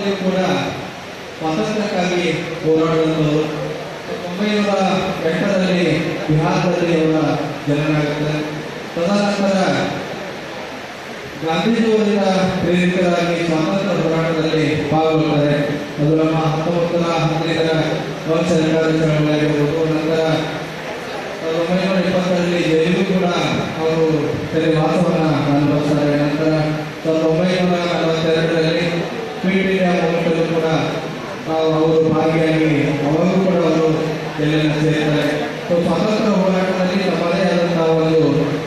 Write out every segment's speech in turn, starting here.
ಕಾಲದಲ್ಲಿಯೂ ಕೂಡ ಸ್ವಾತಂತ್ರ್ಯಕ್ಕಾಗಿ ಹೋರಾಡಿದವರು. 1908ರಲ್ಲಿ ಬಿಹಾರದಲ್ಲಿ ಅವರ ಜನನಾಗುತ್ತದೆ. ತದನಂತರ ಗಾಂಧೀಜಿಯವರಿಂದ ಪ್ರೇರಿತರಾಗಿ ಸ್ವಾತಂತ್ರ್ಯ ಹೋರಾಟದಲ್ಲಿ ಪಾಲ್ಗೊಳ್ಳುತ್ತಾರೆ. ಅದು ನಮ್ಮ 1915ರ ಸರ್ಕಾರ ಚಳವಳಿಯಾಗಿರ್ಬೋದು. ನಂತರ 1920ರಲ್ಲಿ ಜೈಲಿಗೂ ಕೂಡ ಅವರು ಸೆರೆವಾಸವನ್ನು ಅನುಭವಿಸ್ತಾರೆ. ನಂತರ 1942ರಲ್ಲಿ ಕ್ವಿಟ್ ಇಂಡಿಯಾ ಮೂವ್ಮೆಂಟಲ್ಲೂ ಕೂಡ ಅವರು ಭಾಗಿಯಾಗಿ ಅವಾಗೂ ಕೂಡ ಅವರು ಜೈಲನ್ನು ಸೇರಿದ್ದಾರೆ. ಸ್ವಾತಂತ್ರ್ಯ ಹೋರಾಟದಲ್ಲಿ ತಮ್ಮದೇ ಆದಂತಹ ಒಂದು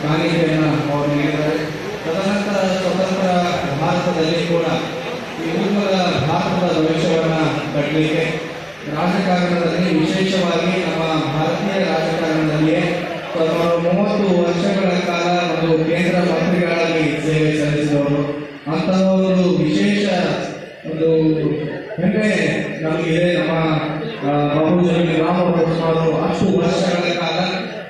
ಕಾಣಿಕೆಯನ್ನು ಅವರು ನೀಡಿದ್ದಾರೆ. ತದನಂತರ ಸ್ವತಂತ್ರ ಭಾರತದಲ್ಲಿ ಕೂಡ ಈ ಉಜ್ವಲ ಭಾರತದ ಭವಿಷ್ಯವನ್ನು ಕಟ್ಟಲಿಕ್ಕೆ ರಾಜಕಾರಣದಲ್ಲಿ, ವಿಶೇಷವಾಗಿ ನಮ್ಮ ಭಾರತೀಯ ರಾಜಕಾರಣದಲ್ಲಿಯೇ 30 ವರ್ಷಗಳ ಕಾಲ ಒಂದು ಕೇಂದ್ರ ಮಂತ್ರಿಗಳಾಗಿ ಸೇವೆ ಸಲ್ಲಿಸಿದವರು. ಅಂತಹ ಒಂದು ವಿಶೇಷ ಒಂದು ಹೆಮ್ಮೆ ನಮಗಿದೆ. ನಮ್ಮ ಬಾಬು ಜಗಜೀವನ್ ಅವರು ಅಷ್ಟು ವರ್ಷಗಳ ಕಾಲ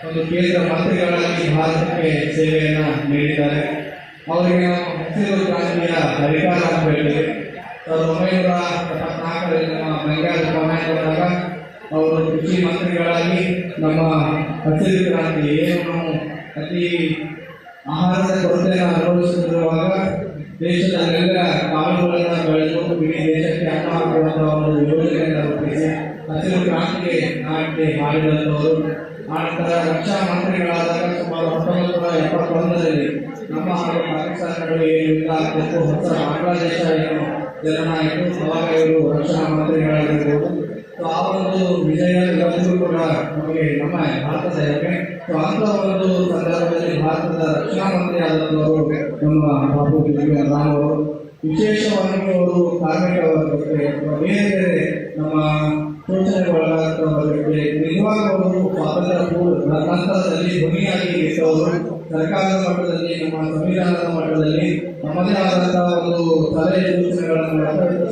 ಒಂದು ಕೇಂದ್ರ ಮಂತ್ರಿಗಳಾಗಿ ಭಾರತಕ್ಕೆ ಸೇವೆಯನ್ನು ನೀಡಿದ್ದಾರೆ. ಅವರಿಗೆ ಹಸಿರು ಕ್ರಾಂತಿಯ ಹರಿಕಾರ ಅಂತ ಹೇಳಿದೆ. 1974ರಲ್ಲಿ ನಮ್ಮ ಬೆಂಗಾಲ್ ಬಂದಾಗ ಅವರು ಕೃಷಿ ಮಂತ್ರಿಗಳಾಗಿ ನಮ್ಮ ಹಸಿರು ಕ್ರಾಂತಿ ಏನು ಅತಿ ಆಹಾರದ ಕೊರತೆಯನ್ನು ಅನುಭವಿಸುತ್ತಿರುವಾಗ ದೇಶದಲ್ಲೆಲ್ಲ ಕಾಳುಗಳನ್ನು ಬೆಳೆದು ಇಡೀ ದೇಶಕ್ಕೆ ಅನ್ನ ಹಾಕುವಂತಹ ಒಂದು ಯೋಜನೆಯನ್ನು ರೂಪಿಸಿ ಹಸಿರು ಕ್ರಾಂತಿಗೆ ನಾಟಿ ಮಾಡಿದಂಥವರು. ಆನಂತರ ರಕ್ಷಾ ಮಂತ್ರಿಗಳಾದಾಗ ಸುಮಾರು 1971ರಲ್ಲಿ ನಮ್ಮ ಹಾಗೂ ಪಾಕಿಸ್ತಾನ ನಡುವೆ ಏನು ಯುದ್ಧ ಆಗ್ತಿತ್ತು, ಹೊಸ ಬಾಂಗ್ಲಾದೇಶ ಏನು ಜನನ ಆಯಿತು, ಅವಾಗ ಇವರು ರಕ್ಷಣಾ ಮಂತ್ರಿಗಳಾಗಿರ್ಬೋದು. ಆ ಒಂದು ವಿಜಯ ಇವತ್ತಿಗೂ ಕೂಡ ನಮಗೆ ನಮ್ಮ ಭಾರತದ ಹೆಮ್ಮೆ. ಅಂಥ ಒಂದು ಸಂದರ್ಭದಲ್ಲಿ ಭಾರತದ ರಕ್ಷಣಾ ಮಂತ್ರಿ ಆದಂಥವರು ನಮ್ಮ ಬಾಬು ಜಗಜೀವನ್ ರಾಮ್ ಅವರು. ವಿಶೇಷವಾಗಿ ಅವರು ಕಾರ್ಮಿಕ ವರ್ಗಕ್ಕೆ ಬೇರೆ ಬೇರೆ ನಮ್ಮ ಶೋಷಣೆಗೊಳಗಾದಂಥವರಿಗೆ ನಿಜವಾಗೂ ಅವರು ಸ್ವಾತಂತ್ರ್ಯ ಪೂರ್ವ ನಂತರದಲ್ಲಿ ಧ್ವನಿಯಾಗಿ ಇದ್ದವರು. ಸರ್ಕಾರದ ಮಟ್ಟದಲ್ಲಿ, ನಮ್ಮ ಸಂವಿಧಾನದ ಮಟ್ಟದಲ್ಲಿ ನಮ್ಮದೇ ಆದಂತಹ ಒಂದು ಸಲಹೆ ಸೂಚನೆಗಳನ್ನು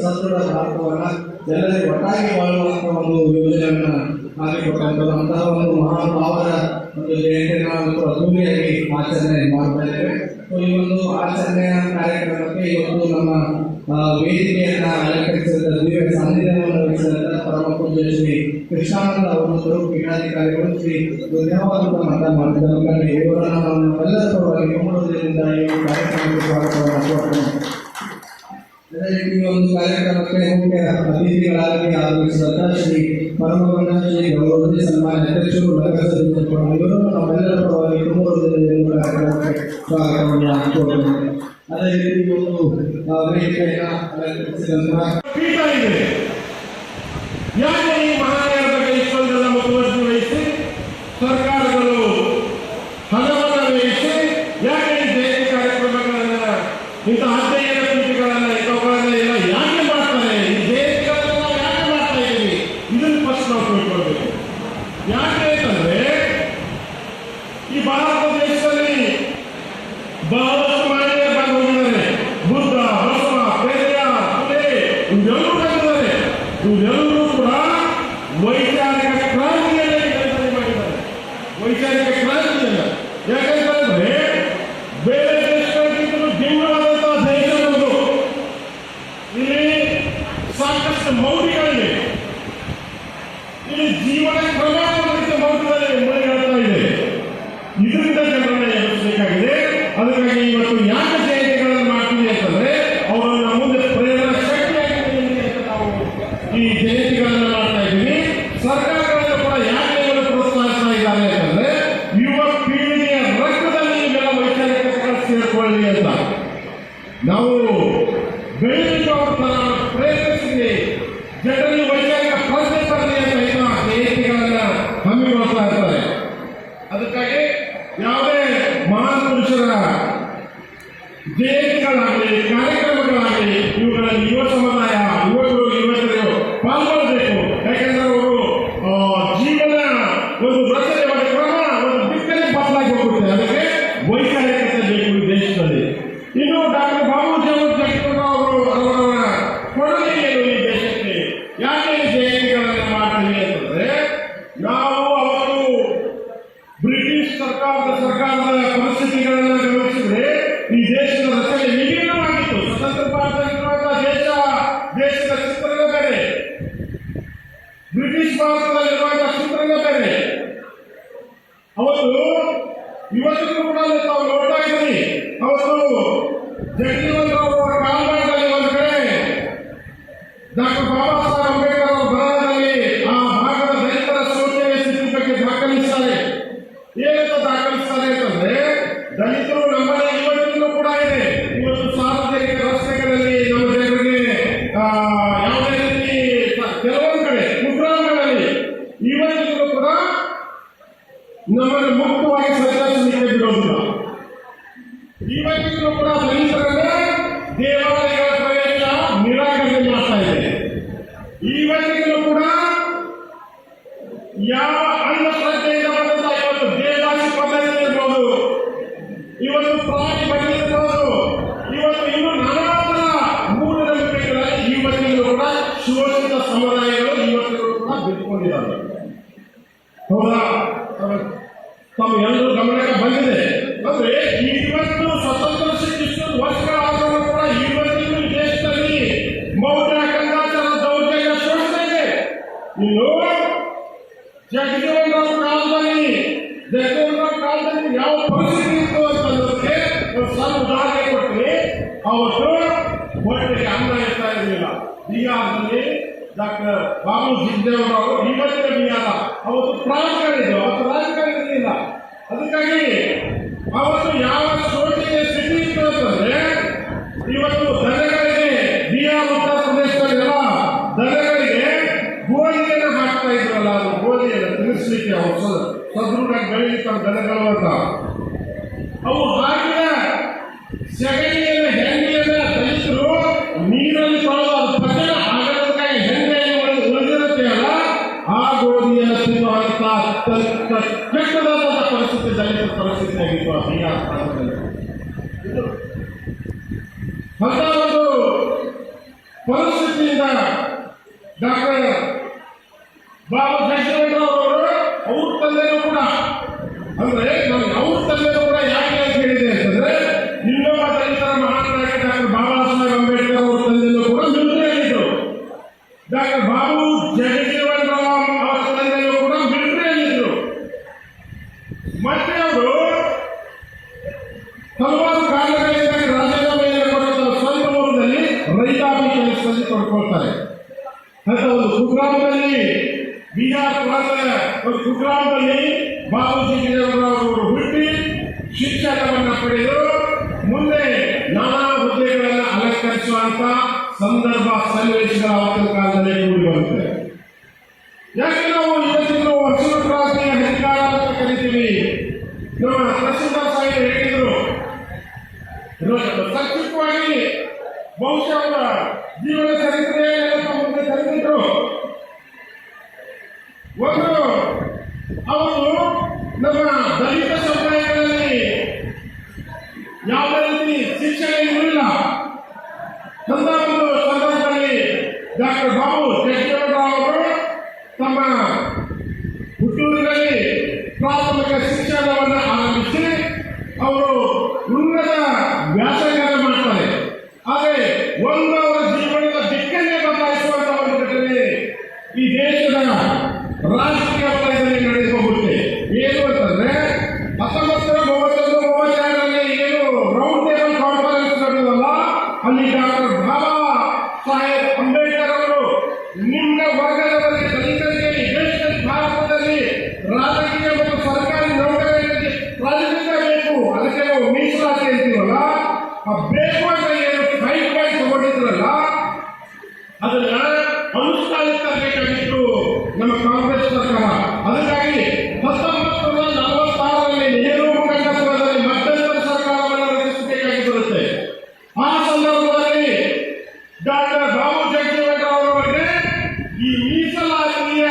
ಸದೃಢ ಭಾರತವನ್ನು ಎಲ್ಲರಿಗೂ ಒಟ್ಟಾಗಿ ಬಾಳುವಂಥ ಒಂದು ಯೋಜನೆಯನ್ನು ಹಾಕಿಕೊಟ್ಟಂಥದ್ದು. ಅಂತಹ ಒಂದು ಮಹಾನುಭಾವರ ಒಂದು ಜಯಂತಿಯನ್ನು ಅದ್ದೂರಿಯಾಗಿ ಆಚರಣೆ ಮಾಡ್ತಾ ಇದ್ದೇವೆ. ಈ ಒಂದು ಆಚರಣೆಯ ಕಾರ್ಯಕ್ರಮಕ್ಕೆ ಇವತ್ತು ನಮ್ಮ ವೇದಿಕೆಯನ್ನ ಅಲಂಕರಿಸಿದ ದಿವ್ಯ ಸಾನ್ನಿಧ್ಯವನ್ನು ವಹಿಸಿದ ಪರಮ ಪೂಜ್ಯ ಶ್ರೀ ಕೃಷ್ಣಾನಂದ ಅವರು ಪೀಠಾಧಿಕಾರಿಗಳು ಶ್ರೀ ಧನ್ಯವಾದ ಮಾತನಾಡಿದ್ದಾರೆ. ಇವರನ್ನು ನಮ್ಮೆಲ್ಲರ ಪರವಾಗಿ ಕುಟುಂಬದಿಂದ ಈ ಕಾರ್ಯಕ್ರಮಕ್ಕೆ ಸ್ವಾಗತವನ್ನು. ಅದೇ ರೀತಿ ಒಂದು ಕಾರ್ಯಕ್ರಮಕ್ಕೆ ಮುಖ್ಯ ಅತಿಥಿಗಳಾಗಿ ಆಗಮಿಸಿದ ಶ್ರೀ ಪರಮಗೌಡ ಶ್ರೀ ಗೌರವದಲ್ಲಿ ಸನ್ಮಾನ್ಯ ಅಧ್ಯಕ್ಷರು ಇವರು ನಮ್ಮೆಲ್ಲರ ಪರವಾಗಿ ಕುಟುಂಬದಿಂದ ಕಾರ್ಯಕ್ರಮಕ್ಕೆ ಸ್ವಾಗತವನ್ನು ಕೋರುತ್ತೇನೆ. ಅದೇ ರೀತಿ ಒಂದು ವೇದಿಕೆಯನ್ನು ಅಲಂಕರಿಸಿದಂತಹ ಪೀಠ ಇದೆ. ಯಾಕೆ ಈ ಮಹಾನಗರ ಬಗ್ಗೆ ಇಷ್ಟೊಂದೆಲ್ಲ ಮುತುವರ್ಜಿ ವಹಿಸಿ ಸರ್ಕಾರಗಳು ಹಣವನ್ನು ವಹಿಸಿ ಯಾಕೆ ಈ ಜಯಂತಿ ಕಾರ್ಯಕ್ರಮಗಳನ್ನ ಇಂಥ ಅಧ್ಯಯನ ಪೀಠಗಳನ್ನ ಇಂಥವುಗಳನ್ನ ಎಲ್ಲ ಯಾಕೆ ಮಾಡ್ತಾರೆ? ಈ ಜಯಂತಿಗಳನ್ನ ಯಾಕೆ ಮಾಡ್ತಾ ಇದ್ದೀವಿ? ಇದನ್ನು ಫಸ್ಟ್ ನಾವು ತಿಳ್ಕೊಳ್ಬೇಕು. ಯಾಕೆ ಅಂತಂದ್ರೆ ಈ ಭಾರತ ದೇಶದಲ್ಲಿ ಬಹಳಷ್ಟು ಮಹಿಳೆಯರು ಬಂದು ಹೋಗಿದ್ದಾರೆ. ಬುದ್ಧ, ಬಸವ, ಪೆರಿಯಾರ್, ಫುಲೆ ಇವರೆಲ್ಲರೂ ಬಂದಿದ್ದಾರೆ. ಇವರೆಲ್ಲರೂ ಕೂಡ ವೈಚಾರಿಕ ಕ್ರಾಂತಿಯನ್ನೇ ಕೆಲಸ ಮಾಡಿದ್ದಾರೆ. ವೈಚಾರಿಕ ಕ್ರಾಂತಿಯನ್ನ ಯಾಕಂತಂದ್ರೆ ಬೇರೆ ದೇಶಗಳಿಗಿಂತಲೂ ಭಿನ್ನವಾದಂತಹ ದೇಶ ನಮ್ಮದು. ಇಲ್ಲಿ ಸಾಕಷ್ಟು ಮೌಲ್ಯಗಳಿವೆ. ಇಲ್ಲಿ ಜೀವನ ಕ್ರಮಕ್ಕೆ ಮೌಲ್ಯದಲ್ಲಿ ಮುಳುಗೇಳ್ತಾ ಇದೆ. ಇದರಿಂದ ಜನರನ್ನ ಎದುರಿಸಬೇಕಾಗಿದೆ. ಅದಕ್ಕಾಗಿ ಇವತ್ತು ಯಾಕೆ ಜಯಂತಿಗಳನ್ನು ಮಾಡ್ತೀವಿ ಅಂತಂದ್ರೆ ಅವರನ್ನ ಮುಂದೆ ಪ್ರೇರಣಾ ಶಕ್ತಿಯಾಗಿದೆ ಅಂತ ನಾವು ಈ ಜಯಂತಿಗಳನ್ನು ಮಾಡ್ತಾ ಇದ್ದೀವಿ. ಸರ್ಕಾರಗಳನ್ನು ಕೂಡ ಯಾಕೆ ಇವರು ಪ್ರೋತ್ಸಾಹಿಸ್ತಾ ಇದ್ದಾರೆ ಅಂತಂದ್ರೆ ಯುವ ಪೀಳಿಗೆಯ ರಕ್ತದಲ್ಲಿ ಇವೆಲ್ಲ ವೈಚಾರಿಕ ಸೇರ್ಕೊಳ್ಳಿ ಅಂತ ನಾವು ಬೆಳೆದು ಅವ್ರ ಪ್ರೇರೇಪಿಸಿ ಜನರಲ್ಲಿ ವೈಚಾರಿಕ ಪ್ರಶ್ನೆ ಬರಲಿ ಅಂತ ಜಯಂತಿಗಳನ್ನ ಹಮ್ಮಿಕೊಳ್ತಾ ಇರ್ತಾರೆ. ಅದಕ್ಕಾಗಿ ಯಾವುದೇ ಮಹಾನ್ ಪುರುಷರ ಜಯಂತಿಗಳಾಗಲಿ ಕಾರ್ಯಕ್ರಮಗಳಾಗಲಿ ಇವುಗಳಲ್ಲಿ ಯುವ ಸಮುದಾಯ, ಯುವಕರು, ಯುವಕರು ಪಾಲ್ಗೊಳ್ಳಬೇಕು. ಯಾಕೆಂದ್ರೆ ಅವರು ಜೀವನ ಒಂದು ರಚನೆ ಒಂದು ಕ್ರಮ ಒಂದು ದಿಕ್ಕಲ್ಲಿ ಬದಲಾಗಿ ಹೋಗುತ್ತೆ. ಅದಕ್ಕೆ ವೈಚಾರಿಕತೆ ಬೇಕು ದೇಶದಲ್ಲಿ. ಇನ್ನು ಡಾಕ್ಟರ್ ಬಾಬು ಜಗಜೀವನ್ ಅವರು ಅವರ ಕೊಡುಗೆ ಏನು ಈ ದೇಶಕ್ಕೆ? ಯಾಕೆ ಭಾರತದಲ್ಲಿರುವಂತಹ ಚಿತ್ರಣ ಬೇರೆ. ಅವತ್ತು ಇವತ್ತಿಗೂ ಕೂಡ ತಾವು ನೋಡ್ತಾ ಇದ್ದೀರಿ. ಅವತ್ತು ಜಗಜೀವನ್ ರಾವ್ ಅವರ ಕಾಲ್ಮಾಡದಲ್ಲಿ ಒಂದು ಕಡೆ ಡಾಕ್ಟರ್ ಬಾಬಾ ಸಾಹೇಬ್ ಅಂಬೇಡ್ಕರ್ ಅವರ ಬರಹದಲ್ಲಿ ಆ ಭಾಗದ ದಲಿತರ ಶೋಷಣೆಯ ಸ್ಥಿತಿ ಬಗ್ಗೆ ದಾಖಲಿಸ್ತಾರೆ. ಏನಂತ ದಾಖಲಿಸ್ತಾರೆ ಅಂತಂದ್ರೆ, ದಲಿತರು ನಮ್ಮಲ್ಲಿ ಇವತ್ತಿಗೂ ಕೂಡ ಇದೆ. ಇವತ್ತು ಸಾರ್ವಜನಿಕ ರಸ್ತೆಗಳಲ್ಲಿ ನಮ್ಮ ಜನರಿಗೆ ಯಾವುದೇ ರೀತಿ ಕೆಲವೊಂದು ಕಡೆ ಕುಗ್ರಾಮಗಳಲ್ಲಿ ಇವತ್ತಿಗೂ ಕೂಡ ನಮ್ಮನ್ನು ಮುಕ್ತವಾಗಿ ಸಂಚರಿಸಲಿಕ್ಕೆ ಬಿಡೋದಿಲ್ಲ. ಇವತ್ತಿಗೂ ಕೂಡ ದಲಿತರನ್ನ ದೇವಾಲಯಗಳ ಪ್ರವೇಶ ನಿರಾಕರಣೆ ಮಾಡ್ತಾ ಇದೆ. ಇವತ್ತಿಗೂ ಕೂಡ ಯಾವ ಅಂಧಶ್ರದ್ಧೆಯಿಂದ ಬಂದಂತ ಇವತ್ತು ದೇವದಾಸಿ ಪದ್ಧತಿ ಇರ್ಬೋದು, ಇವತ್ತು ಪ್ರಾಣಿ ಬಲಿ ಇರ್ಬೋದು, ಇವತ್ತು ಇನ್ನು ನಾನಾ ತರ ಮೂಢನಂಬಿಕೆಗಳಲ್ಲಿ ಇವತ್ತಿಗೂ ಕೂಡ ಶೋಷಿತ ಸಮುದಾಯಗಳು ಇವತ್ತಿಗೂ ಕೂಡ ಬಿಟ್ಕೊಂಡಿದ್ದಾರೆ. ಹೌದಾ? ತಮ್ಮ ಎಲ್ಲರೂ ಗಮನಕ್ಕೆ ಬಂದಿದೆ. ಅಂದ್ರೆ ಇವತ್ತು ಸ್ವತಂತ್ರ ಸಿಕ್ಕಿಷ್ಟು ವರ್ಷಗಳಾದರೂ ಕೂಡ ಇವತ್ತಿಗೂ ದೇಶದಲ್ಲಿ ಮೌಢ್ಯ, ಕಂದಾಚಾರ, ದೌರ್ಜನ್ಯ, ಶೋಷಣೆ ಇದೆ. ಇನ್ನು ಜಗಜೀವನ್ ರಾವ್ ಕಾಲದಲ್ಲಿ ಯಾವ ಪರಿಸ್ಥಿತಿ ಇತ್ತು ಅಂತಂದ್ರೆ, ಒಂದು ಸಣ್ಣ ಉದಾಹರಣೆ ಕೊಡ್ತೀನಿ. ಅವತ್ತು ಹೊಟ್ಟೆಗೆ ಅನ್ನ ಇರ್ತಾ ಇರಲಿಲ್ಲ. ಬಿಹಾರದಲ್ಲಿ ಡಾಕ್ಟರ್ ಬಾಬು ಜಗಜೀವನ್ ರಾವ್ ಇವತ್ತಿನ ಬಿಹಾರ, ಅವತ್ತು ಪ್ರಾಂತಗಳಿದ್ದು, ಅವತ್ತು ರಾಜಕಾರಣ ಇರಲಿಲ್ಲ. ಅದಕ್ಕಾಗಿ ಅವತ್ತು ಯಾವ ಶೋಷಣೆಯ ಸ್ಥಿತಿ ಇತ್ತು ಅಂತಂದ್ರೆ, ಇವತ್ತು ದನಗಳಿಗೆ ಬಿಹಾರ ಉತ್ತರ ಪ್ರದೇಶದಲ್ಲೆಲ್ಲ ದನಗಳಿಗೆ ಗೋಧಿಯನ್ನು ಹಾಕ್ತಾ ಇದ್ರಲ್ಲ, ಅದು ಗೋಧಿಯನ್ನು ತಿನ್ನಿಸ್ಲಿಕ್ಕೆ ಅವರು ಸದೃಢ ಬೆಳೀಲಿಕ್ಕೆ ದನಗಳು ಅಂತ ಅವು ಹಾಕಿದ ಸೆಗಣಿಯನ್ನ ಹೆಂಡಿಯನ್ನ ದಲಿತರು ನೀರಲ್ಲಿ ತೊಳೆದು ಅದು ಪಚನ ಆಗದಕ್ಕಾಗಿ ಹೆಂಡೆಯನ್ನು ಉಳಿದಿರುತ್ತೆ ಅಲ್ಲ, ಆ ಗೋಧಿಯನ್ನು ತಿನ್ನುವಂತ ಕೆಟ್ಟದಾದ ಪರಿಸ್ಥಿತಿ ದಲಿತ ಪರಿಸ್ಥಿತಿ ಆಗಿತ್ತು ಆ ಬಿಹಾರ ಪ್ರಾಂತದಲ್ಲಿ. ಅಂತ ಒಂದು ಪರಿಸ್ಥಿತಿಯಿಂದ ಡಾಕ್ಟರ್ ಬಾಬಾ ಜಗಜೀವನ್ ರಾವ್ ಅವರು ಅವ್ರ ತಂದೆನೂ ಕೂಡ, ಅಂದ್ರೆ ನಮ್ಗೆ ಅವ್ರ ತಂದೆನೂ ಕೂಡ ಯಾಕೆ ಅಂತ ಹೇಳಿದೆ ಅಂತಂದ್ರೆ, ಇನ್ನೊಬ್ಬ ದಲಿತರ ಮಹಾನಾಯಕ ಡಾಕ್ಟರ್ ಬಾಬಾ ಸಾಹೇಬ್ ಅಂಬೇಡ್ಕರ್ ಅವ್ರ ತಂದೆನೂ ಕೂಡ ಮಿಲಿಟರಿಯಲ್ಲಿದ್ದರು. ಡಾಕ್ಟರ್ ಬಾಬು ಜಗಜೀವನ್ ರಾವ್ ಅವರ ತಂದೆನೂ ಕೂಡ ಮಿಲಿಟರಿಯಲ್ಲಿದ್ದರು. ಮತ್ತೆ ಅವರು ಹಲವಾರು ಕಾರಣಗಳಿಂದ ರಾಜೀನಾಮೆಯನ್ನು ಕೊಟ್ಟು ಸ್ವಂತ ಊರಿನಲ್ಲಿ ರೈತಾಪಿ ಕೆಲಸದಲ್ಲಿ ತೊಡ್ಕೊಳ್ತಾರೆ. ಅಂತ ಒಂದು ಕುಗ್ರಾಮದಲ್ಲಿ, ಬಿಹಾರ ಪ್ರಾಂತದ ಒಂದು ಕುಗ್ರಾಮದಲ್ಲಿ ಬಾಬು ಜಗಜೀವನ್ ರಾವ್ ಅವರು ಹುಟ್ಟಿ ಶಿಕ್ಷಣವನ್ನು ಪಡೆದು ಮುಂದೆ ನಾನಾ ಹುದ್ದೆಗಳನ್ನು ಅಲಂಕರಿಸುವಂತ ಸಂದರ್ಭ ಸನ್ನಿವೇಶಗಳ ಅವತ್ತಿನ ಕಾಲದಲ್ಲಿ ಕೂಡಿ ಬರುತ್ತದೆ. ಯಾಕೆ ನಾವು ಇವತ್ತಿನ ವರ್ಷದ ಕ್ರಾಂತಿಯ ಅಧಿಕಾರ ಅಂತ ಕರಿತೀವಿ? ನಮ್ಮ ತಹಸೀಲ್ದಾರ್ ಸಾಹೇಬ್ ಹೇಳಿದ್ರು, ಸಂಕ್ಷಿಪ್ತವಾಗಿ ಬಹುಶಃ ಅವರ ಜೀವನ ಚರಿತ್ರೆಯನ್ನು ಮುಂದೆ ತರಿಸಿದ್ರು. ಒಂದು, ಅವರು ನಮ್ಮ ದಲಿತ ಸಮುದಾಯಗಳಲ್ಲಿ ಯಾವುದೇ ರೀತಿ ಶಿಕ್ಷಣ ಇರಲಿಲ್ಲ. ಅಂತ ಒಂದು ಸಂದರ್ಭದಲ್ಲಿ ಡಾಕ್ಟರ್ ಬಾಬು ಜಗಜೀವನ್ ರಾವ್ ಅವರು ತಮ್ಮ ಹುಟ್ಟೂರಿನಲ್ಲಿ ಪ್ರಾಥಮಿಕ ಶಿಕ್ಷಣವನ್ನು ಆರಂಭಿಸಿ ಅವರು ಉನ್ನತ ವ್ಯಾಸಂಗ ಮಾಡ್ತಾರೆ. ಆದರೆ ಒಂದು ಅವರ ಜೀವನದ ದಿಕ್ಕನ್ನೇ ಬದಲಾಯಿಸುವಂತಹ ಒಂದು ಘಟನೆ ಈ ದೇಶದ ರಾಜಕೀಯ ವಲಯದಲ್ಲಿ ನಡೆದು ಹೋಗುತ್ತೆ. ಏನು ಅಂತಂದ್ರೆ, 1931-32ರಲ್ಲಿ ಏನು ರೌಂಡ್ ಟೇಬಲ್ ಕಾನ್ಫರೆನ್ಸ್ ನಡೆದಲ್ಲ, ಅಲ್ಲಿ ಡಾಕ್ಟರ್ ಬಾಬಾ ಸಾಹೇಬ್ ಅಂಬೇಡ್ಕರ್ ಅವರು ನಿಮ್ನ ವರ್ಗದವರಿಗೆ, ದಲಿತರಿಗೆ ಈ ದೇಶದ ಭಾರತದಲ್ಲಿ ರಾಜಕೀಯ ಮತ್ತು ಸರ್ಕಾರಿ ನೌಕರರಿಗೆ ಪ್ರಾತಿನಿಧ್ಯ ಬೇಕು, ಅದಕ್ಕೆ ನಾವು ಮೀಸಲಾತಿ ಅಂತೀವಲ್ಲ, ಆ ಬೇಕು ಅಂತ ಏನು 5 ಪಾಯಿಂಟ್ ತಗೊಂಡಿದ್ರಲ್ಲ, ಅದನ್ನ ಅನುಷ್ಠಾನಕ್ಕೆ ತರಬೇಕಾಗಿತ್ತು ನಮ್ಮ ಕಾಂಗ್ರೆಸ್ ಸರ್ಕಾರ. ಅದಕ್ಕಾಗಿ 1946ರಲ್ಲಿ ನೆಹರು ಮುಖಂಡತ್ವದಲ್ಲಿ ಮಧ್ಯಂತರ ಸರ್ಕಾರವನ್ನು ರಚಿಸಬೇಕಾಗಿ ಬರುತ್ತೆ. ಆ ಸಂದರ್ಭದಲ್ಲಿ ಡಾಕ್ಟರ್ ಬಾಬು ಜಗಜೀವನ್ ರಾವ್ ಅವರಿಗೆ ಈ ಮೀಸಲಾತಿಯ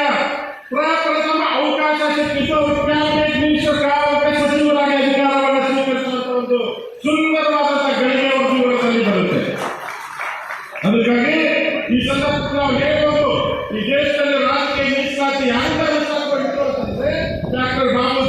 ಪ್ರಪ್ರಥಮ ಅವಕಾಶ ಸಿಕ್ಕಿದ್ದು. ಕ್ಯಾಬಿನೆಟ್ ಮಿನಿಸ್ಟರ್ ಸಚಿವರಾಗಿ ಅಧಿಕಾರವನ್ನು ಸ್ವೀಕರಿಸುವಂತಹ ಒಂದು ಸುಂದರವಾದಂತಹ ಗಳಿಗೆ ಅವರ ಜೀವನದಲ್ಲಿ ಬರುತ್ತೆ. ಅದಕ್ಕಾಗಿ ಈ ಸಂದರ್ಭದಲ್ಲಿ ನಾವು ಹೇಳ್ಬೋದು, ಈ ದೇಶದಲ್ಲಿ ರಾಜಕೀಯ ಮೀಸಲಾತಿ ಯಾಕೆ ಅಂತಂದ್ರೆ ಡಾಕ್ಟರ್ ಬಾಬು